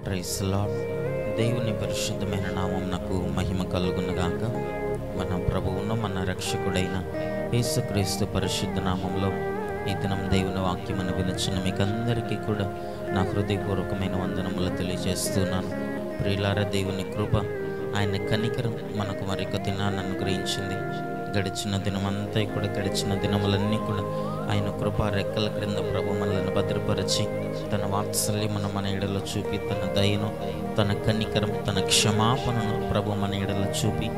Praise lord. దేవుని పరిశుద్ధమైన నామమునకు మహిమ కలుగునుగాక. మన ప్రభువును మన రక్షకుడైన యేసుక్రీస్తు పరిశుద్ధ నామంలో ఈ దినం దేవుని వాక్యమును వినిచిన మీకందరికీ కూడా నా హృదయపూర్వకమైన వందనములు తెలియజేస్తున్నాను. ప్రియులారా, దేవుని కృప, ఆయన కనికరం మనకు మరొక దినాన్ని అనుగ్రహించింది. గడిచిన దినమంతా కూడా, గడిచిన దినములన్నీ కూడా ఆయన కృపా రెక్కల క్రింద ప్రభు మనల్ని భద్రపరిచి తన వాత్సల్యమును మన ఎడలో చూపి, తన దయను, తన కనికరం, తన క్షమాపణను ప్రభు మన ఎడలో చూపి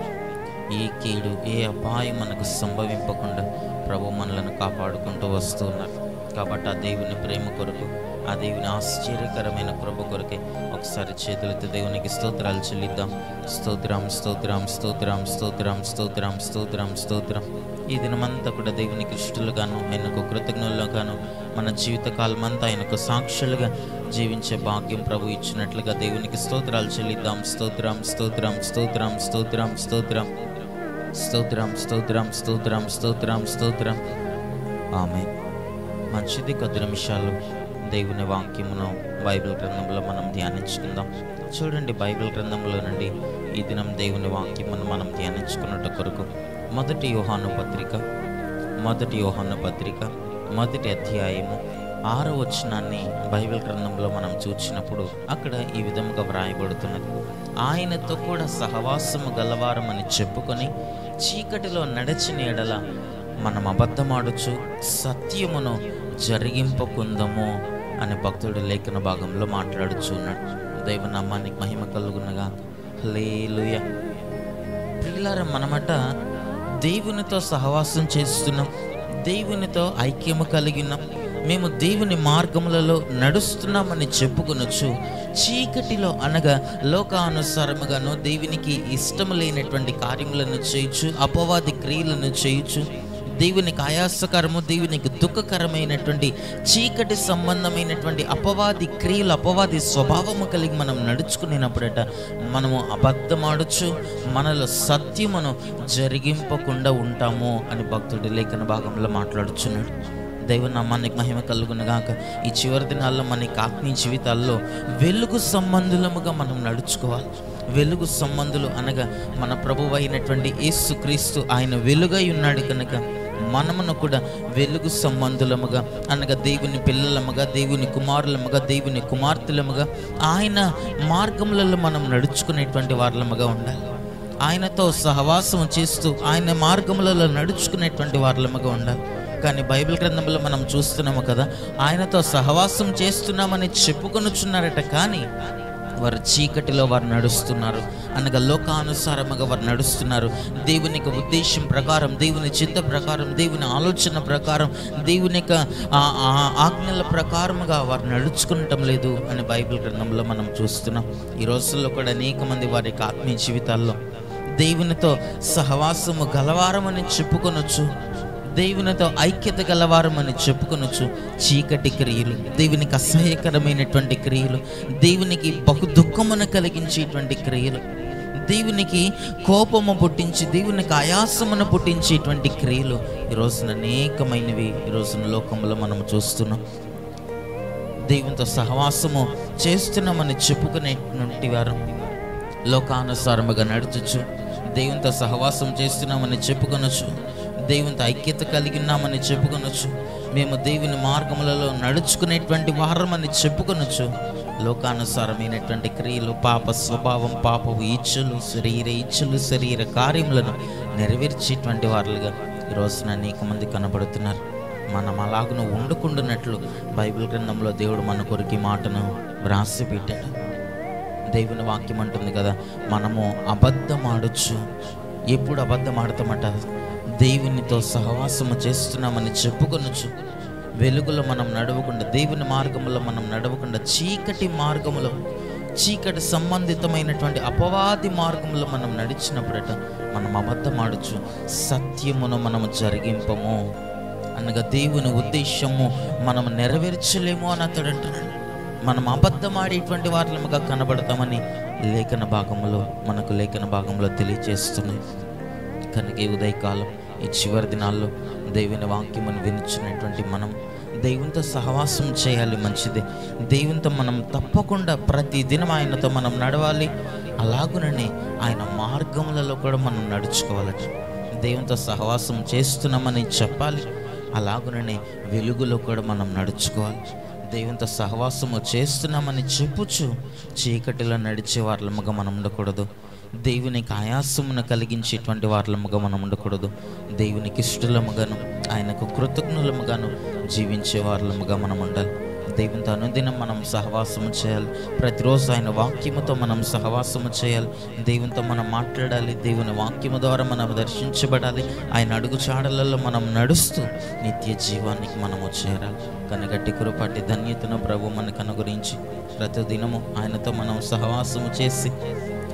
ఏ కీడు, ఏ అపాయం మనకు సంభవింపకుండా ప్రభు మనలను కాపాడుకుంటూ వస్తున్నారు. కాబట్టి ఆ దేవుని ప్రేమ కొరకు, ఆ దేవుని ఆశ్చర్యకరమైన కృప కొరకే ఒకసారి చేతులతో దేవునికి స్తోత్రాలు చెల్లిద్దాం. స్తోత్రం, స్తోత్రం, స్తోత్రం, స్తోత్రం, స్తోత్రం, స్తోత్రం, స్తోత్రం. ఈ దినమంతా కూడా దేవునికి ఇష్టలుగాను, ఆయనకు కృతజ్ఞులుగాను, మన జీవితకాలం అంతా ఆయనకు సాక్షులుగా జీవించే భాగ్యం ప్రభు ఇచ్చినట్లుగా దేవునికి స్తోత్రాలు చెల్లిద్దాం. స్తోత్రం, స్తోత్రం, స్తోత్రం, స్తోత్రం, స్తోత్రం, స్తోత్రం, స్తోత్రం, స్తోత్రం, స్తోత్రం, స్తోత్రం. ఆమేన్. మంచిది. కొద్ది నిమిషాలు దేవుని వాక్యమును బైబిల్ గ్రంథంలో మనం ధ్యానించుకుందాం. చూడండి, బైబిల్ గ్రంథంలో నుండి ఈ దినం దేవుని వాక్యమును మనం ధ్యానించుకున్నట్టు కొరకు మొదటి యోహాను పత్రిక మొదటి అధ్యాయము 6వ వచనాన్ని బైబిల్ గ్రంథంలో మనం చూసినప్పుడు అక్కడ ఈ విధముగా వ్రాయబడుతున్నది: ఆయనతో కూడా సహవాసము గలవారమని చెప్పుకొని చీకటిలో నడిచిన ఎడల మనం అబద్ధమాడుచు సత్యమును జరిగింపకుందము అని భక్తుడు లేఖన భాగంలో మాట్లాడుచున్నాడు. దైవనామానికి మహిమ కలుగునగా. హల్లెలూయా. ప్రియులారా, మనమట దేవునితో సహవాసం చేస్తున్నాం, దేవునితో ఐక్యము కలిగినాం, మేము దేవుని మార్గములలో నడుస్తున్నామని చెప్పుకొనొచ్చు చీకటిలో, అనగా లోకానుసారముగాను దేవునికి ఇష్టము లేనటువంటి కార్యములను చేయొచ్చు, అపవాది క్రియలను చేయొచ్చు, దేవునికి ఆయాసకరము, దేవునికి దుఃఖకరమైనటువంటి చీకటి సంబంధమైనటువంటి అపవాది క్రియలు, అపవాది స్వభావము కలిగి మనం నడుచుకునేటప్పుడట మనము అబద్ధమాడచ్చు, మనలో సత్యమును జరిగింపకుండా ఉంటాము అని భక్తుడి లేఖన భాగంలో మాట్లాడుచున్నాడు. దైవనామానికి మహిమ కలుగునుగాక. ఈ చివరి దినాల్లో మనకి ఆత్మీయ జీవితాల్లో వెలుగు సంబంధులముగా మనం నడుచుకోవాలి. వెలుగు సంబంధులు అనగా మన ప్రభువు అయినటువంటి యేసుక్రీస్తు ఆయన వెలుగై ఉన్నాడు కనుక మనమును కూడా వెలుగు సంబంధులముగా, అనగా దేవుని పిల్లలముగా, దేవుని కుమారులముగా, దేవుని కుమార్తెలముగా ఆయన మార్గములలో మనం నడుచుకునేటువంటి వారలముగా ఉండాలి. ఆయనతో సహవాసం చేస్తూ ఆయన మార్గములలో నడుచుకునేటువంటి వారలముగా ఉండాలి. కానీ బైబిల్ గ్రంథంలో మనం చూస్తున్నాము కదా, ఆయనతో సహవాసం చేస్తున్నామని చెప్పుకొనుచున్నారట, కానీ వారు చీకటిలో వారు నడుస్తున్నారు, అనగా లోకానుసారముగా వారు నడుస్తున్నారు. దేవునికి ఉద్దేశం ప్రకారం, దేవుని చిత్త ప్రకారం, దేవుని ఆలోచన ప్రకారం, దేవుని యొక్క ఆజ్ఞల ప్రకారముగా వారు నడుచుకుంటం లేదు అని బైబిల్ గ్రంథంలో మనం చూస్తున్నాం. ఈ రోజుల్లో కూడా అనేక మంది వారి యొక్క ఆత్మీయ జీవితాల్లో దేవునితో సహవాసము గలవారమని చెప్పుకొనొచ్చు, దేవునితో ఐక్యత గలవారమని చెప్పుకొనొచ్చు చీకటి క్రియలు, దేవునికి అసహ్యకరమైనటువంటి క్రియలు, దేవునికి బహు దుఃఖమును కలిగించేటువంటి క్రియలు, దేవునికి కోపము పుట్టించి దేవునికి ఆయాసమును పుట్టించేటువంటి క్రియలు ఈ రోజున అనేకమైనవి ఈ రోజున లోకంలో మనం చూస్తున్నాం. దేవునితో సహవాసము చేస్తున్నామని చెప్పుకునేటువంటి వారు లోకానుసారముగా నడుచుచు, దేవునితో సహవాసం చేస్తున్నామని చెప్పుకొనొచ్చు, దేవునితో ఐక్యత కలిగినామని చెప్పుకొనొచ్చు, మేము దేవుని మార్గములలో నడుచుకునేటువంటి వారమని చెప్పుకొనొచ్చు, లోకానుసారమైనటువంటి క్రియలు, పాప స్వభావం, పాపపు ఇచ్ఛలు, శరీర ఇచ్ఛలు, శరీర కార్యములను నెరవేర్చేటువంటి వారులుగా ఈ రోజున అనేక మంది కనబడుతున్నారు. మనం అలాగును ఉండకుండానట్లు బైబిల్ గ్రంథంలో దేవుడు మన కొరికి మాటను వ్రాసి పెట్టాడు. దేవుని వాక్యం అంటుంది కదా, మనము అబద్ధమాడొచ్చు. ఎప్పుడు అబద్ధం ఆడతామట? దేవునితో సహవాసము చేస్తున్నామని చెప్పుకొనొచ్చు, వెలుగులో మనం నడవకుండా, దేవుని మార్గంలో మనం నడవకుండా చీకటి మార్గములో, చీకటి సంబంధితమైనటువంటి అపవాది మార్గంలో మనం నడిచినప్పుడట మనం అబద్ధమాడొచ్చు, సత్యమును మనము జరిగింపము, అనగా దేవుని ఉద్దేశము మనం నెరవేర్చలేము అని అతడు అంటున్నాడు. మనం అబద్ధమాడేటువంటి వారముగా కనబడతామని లేఖన భాగంలో తెలియజేస్తున్నాయి. కనుక ఈ ఉదయకాలం, ఈ చివరి దినాల్లో దేవుని వాక్యమును వినిచినటువంటి మనం దేవునితో సహవాసం చేయాలి, మంచిదే. దేవునితో మనం తప్పకుండా ప్రతి దినం ఆయనతో మనం నడవాలి. అలాగుననే ఆయన మార్గములలో కూడా మనం నడుచుకోవాలట. దేవునితో సహవాసం చేస్తున్నామని చెప్పాలి, అలాగుననే వెలుగులో కూడా మనం నడుచుకోవాలి. దేవునితో సహవాసము చేస్తున్నామని చెప్పుచు చీకటిలో నడిచే వాళ్ళముగా మనం ఉండకూడదు. దేవునికి ఆయాసమును కలిగించేటువంటి వాళ్ళముగా మనం ఉండకూడదు. దేవునికి ఇష్టలముగాను ఆయనకు కృతజ్ఞులముగాను జీవించే వాళ్ళముగా మనం ఉండాలి. దేవునితో అనుదినం మనం సహవాసము చేయాలి. ప్రతిరోజు ఆయన వాక్యముతో మనం సహవాసము చేయాలి. దేవునితో మనం మాట్లాడాలి. దేవుని వాక్యము ద్వారా మనం దర్శించబడాలి. ఆయన అడుగుచాడలలో మనం నడుస్తూ నిత్య జీవానికి మనము చేరాలి. కనగట్టి కృపటి ధన్యతను ప్రభు మనకు అనుగ్రహించి ప్రతిదినము ఆయనతో మనం సహవాసము చేసి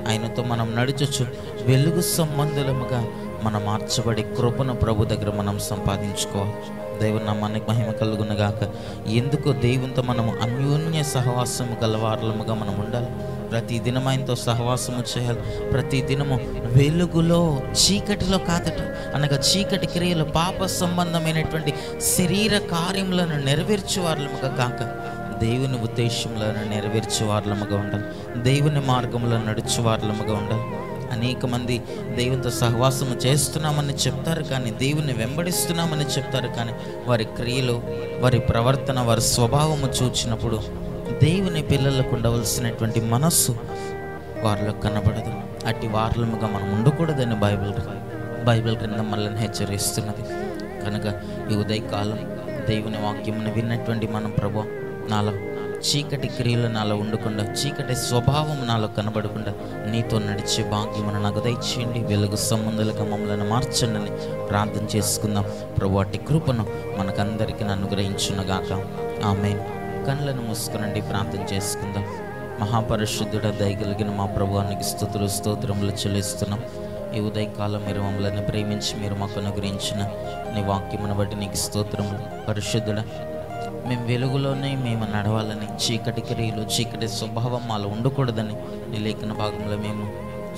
ఆయనతో మనం నడుచొచ్చు వెలుగు సంబంధులముగా మనం మార్చబడి కృపను ప్రభు దగ్గర మనం సంపాదించుకోవాలి. దేవుని నామానికి మహిమ కలుగునగాక. ఎందుకు దేవునితో మనము అన్యోన్య సహవాసము గలవారముగా మనం ఉండాలి. ప్రతి దినం ఆయనతో సహవాసము చేయాలి. ప్రతి దినము వెలుగులో, చీకటిలో కాదట. అనగా చీకటి క్రియలు, పాప సంబంధమైనటువంటి శరీర కార్యములను నెరవేర్చే వారముగా కాక దేవుని ఉద్దేశంలో నెరవేర్చే వారముగా ఉండాలి. దేవుని మార్గంలో నడుచు వారముగా ఉండాలి. అనేక మంది దేవునితో సహవాసము చేస్తున్నామని చెప్తారు, కానీ దేవుని వెంబడిస్తున్నామని చెప్తారు, కానీ వారి క్రియలు, వారి ప్రవర్తన, వారి స్వభావము చూచినప్పుడు దేవుని పిల్లలకు ఉండవలసినటువంటి మనస్సు వారిలో కనబడదు. అట్టి వారముగా మనం ఉండకూడదని బైబిల్ గ్రంథం మనల్ని హెచ్చరిస్తున్నది. కనుక ఈ ఉదయకాలం దేవుని వాక్యమును విన్నటువంటి మనం ప్రభు, నాలో చీకటి క్రియలు నాలో ఉండకుండా, చీకటి స్వభావం నాలో కనబడకుండా నీతో నడిచే భాగ్యమును నాకు దయచేయండి. వెలుగు సంబంధులుగా మమ్మల్ని మార్చండి అని ప్రార్థన చేసుకుందాం. ప్రభు అట్టి కృపను మనకందరికీ అనుగ్రహించునుగాక. ఆమేన్. కళ్ళను మూసుకునండి, ప్రార్థన చేసుకుందాం. మహాపరిశుద్ధుడ, దయగలిగిన మా ప్రభువానికి స్తుతులు స్తోత్రములు చెల్లిస్తున్నాం. ఈ ఉదయకాలం మీరు మమ్మల్ని ప్రేమించి మీరు మాకు అనుగ్రహించిన నీ వాక్యమును బట్టి నీకు స్తోత్రములు. పరిశుద్ధుడ, మేము వెలుగులోనే మేము నడవాలని, చీకటి క్రియలు, చీకటి స్వభావం మాలో ఉండకూడదని నీ లేఖన భాగంలో మేము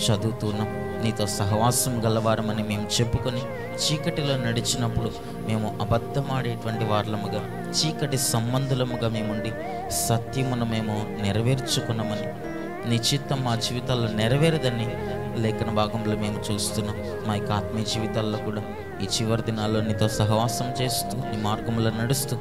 చదువుతున్నాం. నీతో సహవాసం గలవారమని మేము చెప్పుకొని చీకటిలో నడిచినప్పుడు మేము అబద్ధమాడేటువంటి వారముగా, చీకటి సంబంధులముగా మేముండి సత్యమును మేము నెరవేర్చుకున్నామని, నీ చిత్తం మా జీవితాల్లో నెరవేరదని లేఖన భాగంలో మేము చూస్తున్నాం. మా యొక్క ఆత్మీయ జీవితాల్లో కూడా ఈ చివరి దినాల్లో నీతో సహవాసం చేస్తూ, నీ మార్గంలో నడుస్తూ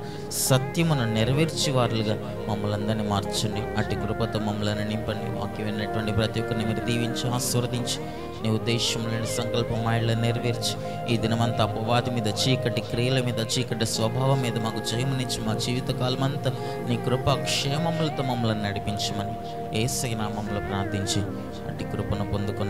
సత్యమును నెరవేర్చి వారులుగా మమ్మల్ని అందరినీ మార్చండి. అట్టి కృపతో మమ్మల్ని నింపండి. వాక్యం విన్నటువంటి ప్రతి ఒక్కరిని మీరు దీవించి ఆశీర్వదించి నీ ఉద్దేశంలోని సంకల్పం మాయలో నెరవేర్చి ఈ దినమంతా అపవాది మీద, చీకటి క్రియల మీద, చీకటి స్వభావం మీద మాకు జయమునిచ్చి మా జీవితకాలం అంతా నీ కృపా క్షేమములతో మమ్మల్ని నడిపించమని యేసయ్య నామములో ప్రార్థించి అట్టి కృపను పొందుకొని